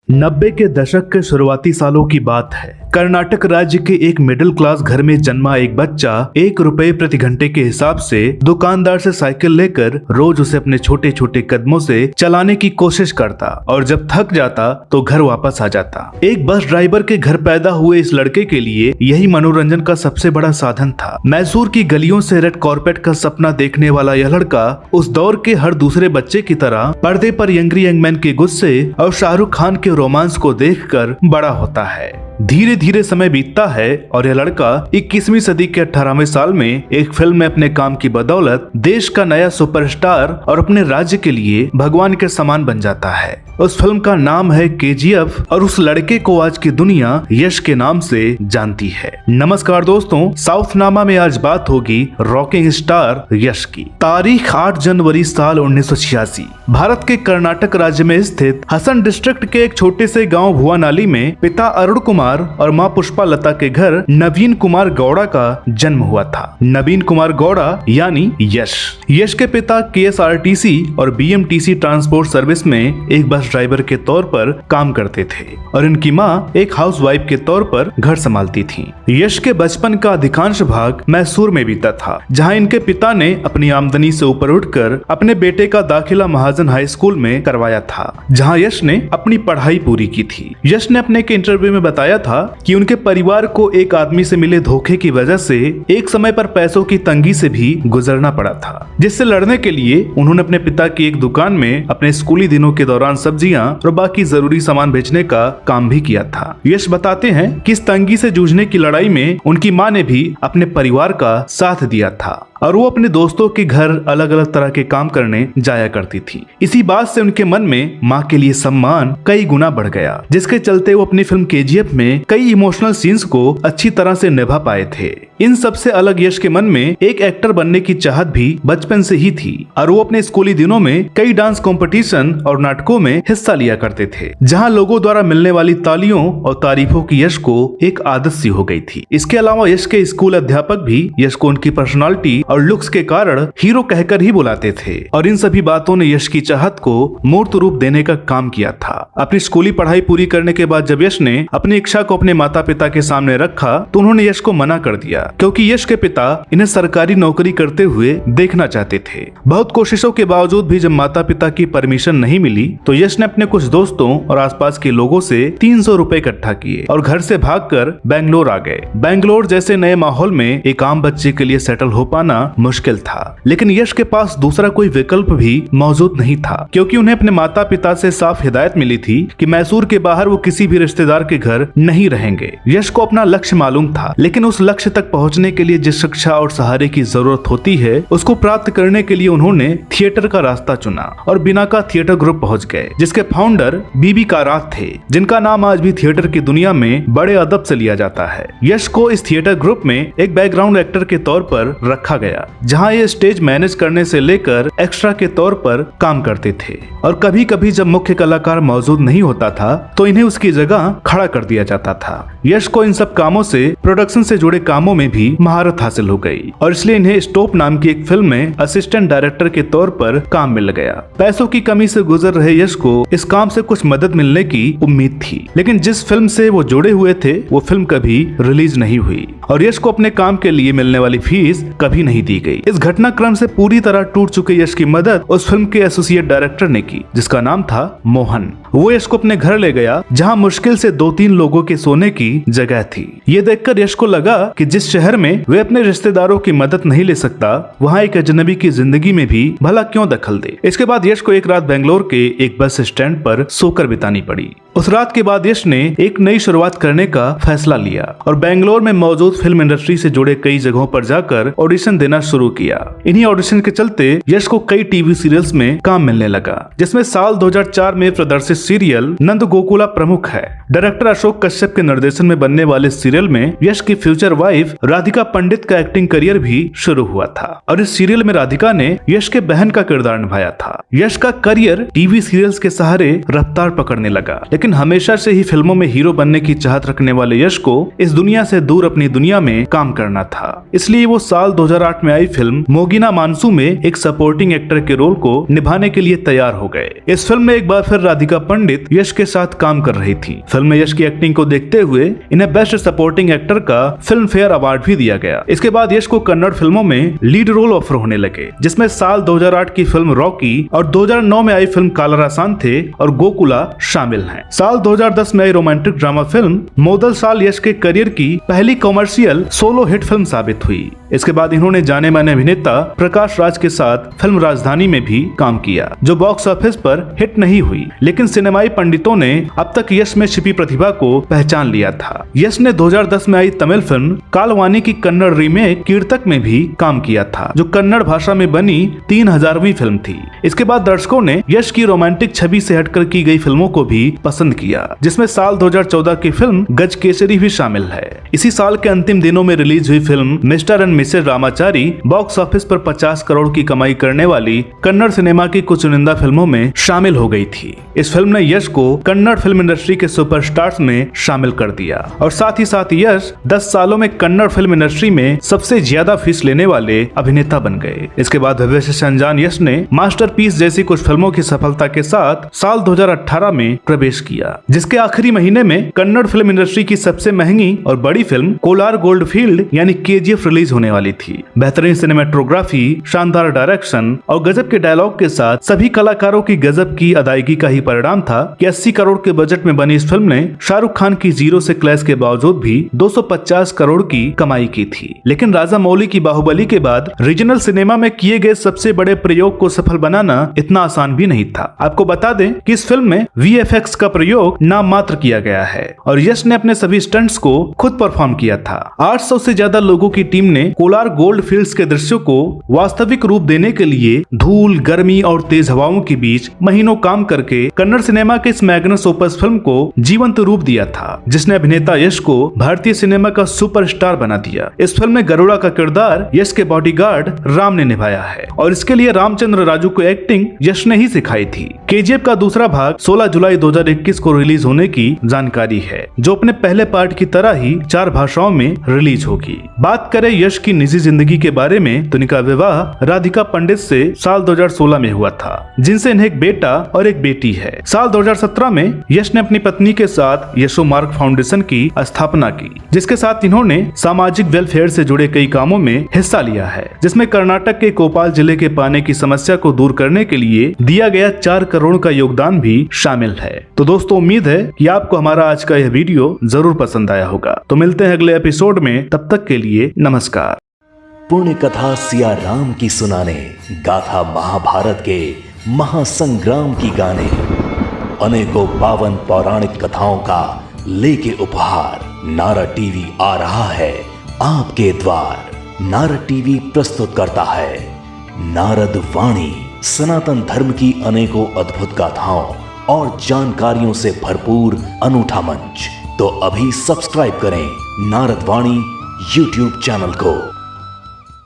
90 के दशक के शुरुआती सालों की बात है। कर्नाटक राज्य के एक मिडिल क्लास घर में जन्मा एक बच्चा 1 रुपए प्रति घंटे के हिसाब से दुकानदार से साइकिल लेकर रोज उसे अपने छोटे छोटे कदमों से चलाने की कोशिश करता और जब थक जाता तो घर वापस आ जाता। एक बस ड्राइवर के घर पैदा हुए इस लड़के के लिए यही मनोरंजन का सबसे बड़ा साधन था। मैसूर की गलियों से रेड कॉर्पेट का सपना देखने वाला यह लड़का उस दौर के हर दूसरे बच्चे की तरह पर्दे पर यंगरी यंग मैन के गुस्से और शाहरुख खान के रोमांस को देखकर बड़ा होता है। धीरे धीरे समय बीतता है और यह लड़का 21वीं सदी के 18वें साल में एक फिल्म में अपने काम की बदौलत देश का नया सुपरस्टार और अपने राज्य के लिए भगवान के समान बन जाता है। उस फिल्म का नाम है KGF और उस लड़के को आज की दुनिया यश के नाम से जानती है। नमस्कार दोस्तों, साउथ नामा में आज बात होगी रॉकिंग स्टार यश की। तारीख 8 जनवरी साल 1986। भारत के कर्नाटक राज्य में स्थित हसन डिस्ट्रिक्ट के एक छोटे से गांव भुवानाली में पिता अरुण कुमार और मां पुष्पा लता के घर नवीन कुमार गौड़ा का जन्म हुआ था। नवीन कुमार गौड़ा यानी यश के पिता KSRTC और BMTC ट्रांसपोर्ट सर्विस में एक बस ड्राइवर के तौर पर काम करते थे और इनकी मां एक हाउसवाइफ के तौर पर घर संभालती थी। यश के बचपन का अधिकांश भाग मैसूर में बीता था, जहां इनके पिता ने अपनी आमदनी से ऊपर उठकर अपने बेटे का दाखिला महाजन हाई स्कूल में करवाया था, जहां यश ने अपनी पढ़ाई पूरी की थी। यश ने अपने के इंटरव्यू में बताया था कि उनके परिवार को एक आदमी से मिले धोखे की वजह से एक समय पर पैसों की तंगी से भी गुजरना पड़ा था, जिससे लड़ने के लिए उन्होंने अपने पिता की एक दुकान में अपने स्कूली दिनों के दौरान सब्जियां और बाकी जरूरी सामान बेचने का काम भी किया था। यश बताते हैं कि इस तंगी से जूझने की लड़ाई में उनकी मां ने भी अपने परिवार का साथ दिया था और वो अपने दोस्तों के घर अलग अलग तरह के काम करने जाया करती थी। इसी बात से उनके मन में मां के लिए सम्मान कई गुना बढ़ गया, जिसके चलते वो अपनी फिल्म KGF में कई इमोशनल सीन्स को अच्छी तरह से निभा पाए थे। इन सबसे अलग यश के मन में एक एक्टर बनने की चाहत भी बचपन से ही थी और वो अपने स्कूली दिनों में कई डांस कंपटीशन और नाटकों में हिस्सा लिया करते थे, जहां लोगों द्वारा मिलने वाली तालियों और तारीफों की यश को एक आदत सी हो गई थी। इसके अलावा यश के स्कूल अध्यापक भी यश को उनकी पर्सनालिटी और लुक्स के कारण हीरो कहकर ही बुलाते थे और इन सभी बातों ने यश की चाहत को मूर्त रूप देने का काम किया था। अपनी स्कूली पढ़ाई पूरी करने के बाद जब यश ने अपनी इच्छा को अपने माता पिता के सामने रखा तो उन्होंने यश को मना कर दिया, क्योंकि यश के पिता इन्हें सरकारी नौकरी करते हुए देखना चाहते थे। बहुत कोशिशों के बावजूद भी जब माता पिता की परमिशन नहीं मिली तो यश ने अपने कुछ दोस्तों और आसपास के लोगों से 300 रुपए इकट्ठा किए और घर से भागकर बेंगलोर आ गए। बेंगलोर जैसे नए माहौल में एक आम बच्चे के लिए सेटल हो पाना मुश्किल था, लेकिन यश के पास दूसरा कोई विकल्प भी मौजूद नहीं था, क्योंकि उन्हें अपने माता पिता से साफ हिदायत मिली थी कि मैसूर के बाहर वो किसी भी रिश्तेदार के घर नहीं रहेंगे। यश को अपना लक्ष्य मालूम था, लेकिन उस लक्ष्य तक पहुंचने के लिए जिस शिक्षा और सहारे की जरूरत होती है उसको प्राप्त करने के लिए उन्होंने थिएटर का रास्ता चुना और बिनाका थिएटर ग्रुप पहुंच गए, जिसके फाउंडर बीबी कारात थे, जिनका नाम आज भी थिएटर की दुनिया में बड़े अदब से लिया जाता है। यश को इस थिएटर ग्रुप में एक बैकग्राउंड एक्टर के तौर पर रखा गया, जहां ये स्टेज मैनेज करने से लेकर एक्स्ट्रा के तौर पर काम करते थे और कभी कभी जब मुख्य कलाकार मौजूद नहीं होता था तो इन्हें उसकी जगह खड़ा कर दिया जाता था। यश को इन सब कामों से प्रोडक्शन से जुड़े कामों में भी महारत हासिल हो गई और इसलिए इन्हें स्टॉप नाम की एक फिल्म में असिस्टेंट डायरेक्टर के तौर पर काम मिल गया। पैसों की कमी से गुजर रहे यश को इस काम से कुछ मदद मिलने की उम्मीद थी, लेकिन जिस फिल्म से वो जुड़े हुए थे वो फिल्म कभी रिलीज नहीं हुई और यश को अपने काम के लिए मिलने वाली फीस कभी नहीं दी गई। इस घटनाक्रम से पूरी तरह टूट चुके यश की मदद उस फिल्म के एसोसिएट डायरेक्टर ने की, जिसका नाम था मोहन। वो यश को अपने घर ले गया, जहां मुश्किल से 2-3 लोगों के सोने की जगह थी। ये देखकर यश को लगा कि जिस शहर में वे अपने रिश्तेदारों की मदद नहीं ले सकता, वहाँ एक अजनबी की जिंदगी में भी भला क्यों दखल दे। इसके बाद यश को एक रात बेंगलोर के एक बस स्टैंड पर सोकर बितानी पड़ी। उस रात के बाद यश ने एक नई शुरुआत करने का फैसला लिया और बेंगलोर में मौजूद फिल्म इंडस्ट्री से जुड़े कई जगहों पर जाकर ऑडिशन देना शुरू किया। इन्हीं ऑडिशन के चलते यश को कई टीवी सीरियल्स में काम मिलने लगा, जिसमें साल 2004 में प्रदर्शित सीरियल नंद गोकुला प्रमुख है। डायरेक्टर अशोक कश्यप के निर्देशन में बनने वाले सीरियल में यश की फ्यूचर वाइफ राधिका पंडित का एक्टिंग करियर भी शुरू हुआ था और इस सीरियल में राधिका ने यश के बहन का किरदार निभाया था। यश का करियर टीवी सीरियल्स के सहारे रफ्तार पकड़ने लगा, लेकिन लेकिन हमेशा से ही फिल्मों में हीरो बनने की चाहत रखने वाले यश को इस दुनिया से दूर अपनी दुनिया में काम करना था। इसलिए वो साल 2008 में आई फिल्म मोगिना मानसू में एक सपोर्टिंग एक्टर के रोल को निभाने के लिए तैयार हो गए। इस फिल्म में एक बार फिर राधिका पंडित यश के साथ काम कर रही थी। फिल्म में यश की एक्टिंग को देखते हुए इन्हें बेस्ट सपोर्टिंग एक्टर का फिल्म फेयर अवार्ड भी दिया गया। इसके बाद यश को कन्नड़ फिल्मों में लीड रोल ऑफर होने लगे, जिसमें साल 2008 की फिल्म रॉकी और 2009 में आई फिल्म कालारासान थे और गोकुला शामिल हैं। साल 2010 में आई रोमांटिक ड्रामा फिल्म मोदल साल यश के करियर की पहली कॉमर्शियल सोलो हिट फिल्म साबित हुई। इसके बाद इन्होंने जाने माने अभिनेता प्रकाश राज के साथ फिल्म राजधानी में भी काम किया, जो बॉक्स ऑफिस पर हिट नहीं हुई, लेकिन सिनेमाई पंडितों ने अब तक यश में छिपी प्रतिभा को पहचान लिया था। यश ने 2010 में आई तमिल फिल्म कालवानी की कन्नड़ रीमेक कीर्तक में भी काम किया था, जो कन्नड़ भाषा में बनी 3000वीं फिल्म थी। इसके बाद दर्शकों ने यश की रोमांटिक छवि से हटकर की गई फिल्मों को भी पसंद किया, जिसमें साल 2014 की फिल्म गज केसरी भी शामिल है। इसी साल के अंतिम दिनों में रिलीज हुई film Mr and Mrs Ramachari box office पर 50 करोड़ की कमाई करने वाली कन्नड़ सिनेमा की कुछ चुनिंदा फिल्मों में शामिल हो गई थी। इस फिल्म ने यश को कन्नड़ फिल्म इंडस्ट्री के सुपरस्टार्स में शामिल कर दिया और साथ ही साथ यश 10 सालों में कन्नड़ फिल्म इंडस्ट्री में सबसे ज्यादा फीस लेने वाले अभिनेता बन गए। इसके बाद भव्य से अनजान यश ने मास्टरपीस जैसी कुछ फिल्मों की सफलता के साथ साल 2018 में प्रवेश किया, जिसके आखिरी महीने में कन्नड़ फिल्म इंडस्ट्री की सबसे महंगी और बड़ी फिल्म कोलार गोल्ड फील्ड यानी KGF रिलीज होने वाली थी। बेहतरीन सिनेमेटोग्राफी, शानदार डायरेक्शन और गजब के डायलॉग के साथ सभी कलाकारों की गजब की अदायगी का ही परिणाम था कि 80 करोड़ के बजट में बनी इस फिल्म ने शाहरुख खान की जीरो से क्लैश के बावजूद भी 250 करोड़ की कमाई की थी। लेकिन राजा मौली की बाहुबली के बाद रीजनल सिनेमा में किए गए सबसे बड़े प्रयोग को सफल बनाना इतना आसान भी नहीं था। आपको बता दें कि इस फिल्म में VFX का प्रयोग नाम मात्र किया गया है और यश ने अपने सभी स्टंट्स को खुद परफॉर्म किया था। 800 से ज्यादा लोगों की टीम ने कोलार गोल्ड फील्ड्स के दृश्यों को वास्तविक रूप देने के लिए धूल, गर्मी और तेज हवाओं के बीच महीनों काम करके कन्नड़ सिनेमा के इस मैग्नस ओपस फिल्म को जीवंत रूप दिया था, जिसने अभिनेता यश को भारतीय सिनेमा का सुपरस्टार बना दिया। इस फिल्म में गरुड़ा का किरदार यश के बॉडीगार्ड राम ने निभाया है और इसके लिए रामचंद्र राजू को एक्टिंग यश ने ही सिखाई थी। KGF का दूसरा भाग 16 जुलाई 2021 को रिलीज होने की जानकारी है, जो अपने पहले पार्ट की तरह ही 4 भाषाओं में रिलीज होगी। बात करें यश की निजी जिंदगी के बारे में तो इनका विवाह राधिका पंडित से साल 2016 में हुआ था, जिनसे इन्हें एक बेटा और एक बेटी है। साल 2017 में यश ने अपनी पत्नी के साथ यशो मार्ग फाउंडेशन की स्थापना की, जिसके साथ इन्होंने सामाजिक वेलफेयर से जुड़े कई कामों में हिस्सा लिया है, जिसमें कर्नाटक के कोपाल जिले के पानी की समस्या को दूर करने के लिए दिया गया 4 करोड़ का योगदान भी शामिल है। तो दोस्तों, उम्मीद है कि आपको हमारा आज का यह वीडियो जरूर पसंद आया होगा। तो मिलते हैं अगले एपिसोड में, तब तक के लिए नमस्कार। पुण्य कथा सिया राम की सुनाने, गाथा महाभारत के महासंग्राम की गाने, अनेकों पावन पौराणिक कथाओं का लेके उपहार नारद टीवी आ रहा है आपके द्वार। नारद टीवी प्रस्तुत करता है नारद वाणी, सनातन धर्म की अनेकों अद्भुत गाथाओं और जानकारियों से भरपूर अनूठा मंच। तो अभी सब्सक्राइब करें नारद वाणी YouTube चैनल को।